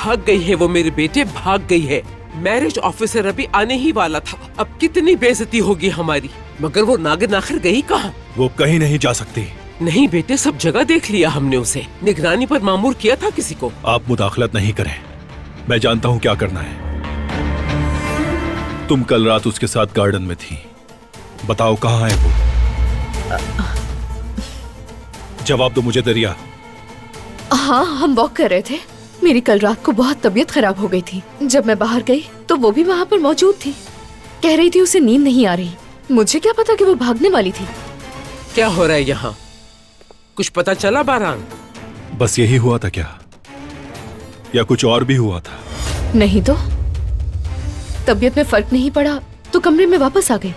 भाग गई है वो, मेरे बेटे भाग गई है। मैरिज ऑफिसर अभी आने ही वाला था। अब कितनी बेइज्जती होगी हमारी। मगर वो नागिन आखिर गई कहाँ? वो कहीं नहीं जा सकती। नहीं बेटे, सब जगह देख लिया हमने उसे। निगरानी पर मामूर किया था किसी को। आप मुदाखलत नहीं करें, मैं जानता हूँ क्या करना है। तुम कल रात उसके साथ गार्डन में थी, बताओ कहाँ है वो? जवाब दो मुझे दरिया। हाँ, हम वॉक कर रहे थे। मेरी कल रात को बहुत तबीयत खराब हो गई थी। जब मैं बाहर गई तो वो भी वहाँ पर मौजूद थी। कह रही थी उसे नींद नहीं आ रही। मुझे क्या पता कि वो भागने वाली थी। क्या हो रहा है यहाँ? कुछ पता चला बारान? बस यही हुआ था क्या, या कुछ और भी हुआ था? नहीं तो तबीयत में फर्क नहीं पड़ा तो कमरे में वापस आ गए।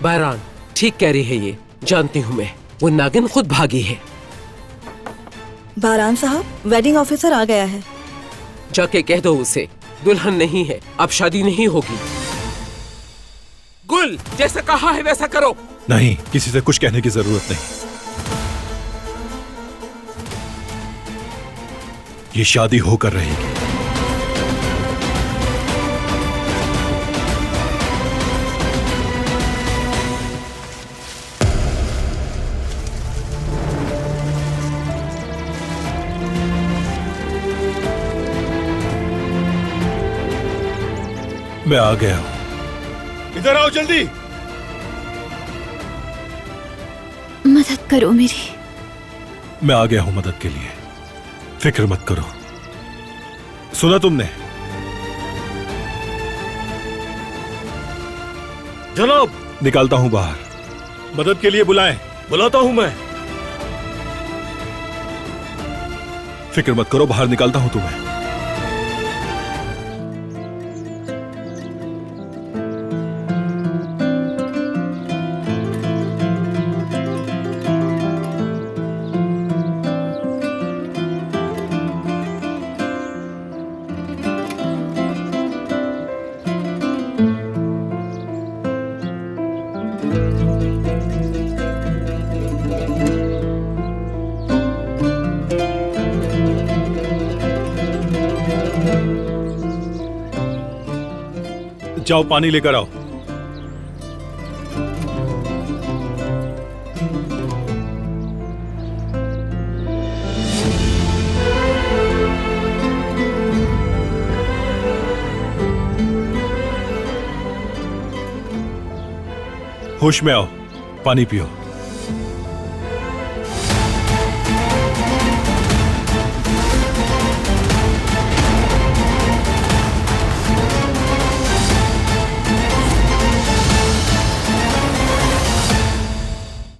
बारान ठीक कह रही है, ये जानती हूँ मैं। वो नागिन खुद भागी है। बारान साहब, वेडिंग ऑफिसर आ गया है। जाके कह दो उसे दुल्हन नहीं है, अब शादी नहीं होगी। गुल, जैसा कहा है वैसा करो। नहीं, किसी से कुछ कहने की जरूरत नहीं। ये शादी होकर रहेगी। मैं आ गया हूं। इधर आओ जल्दी। मदद करो मेरी। मैं आ गया हूं मदद के लिए, फिक्र मत करो। सुना तुमने? जनाब, निकालता हूं बाहर। मदद के लिए बुलाएं। बुलाता हूं मैं। फिक्र मत करो, बाहर निकालता हूं तुम्हें। जाओ पानी लेकर आओ। होश में आओ, पानी पियो।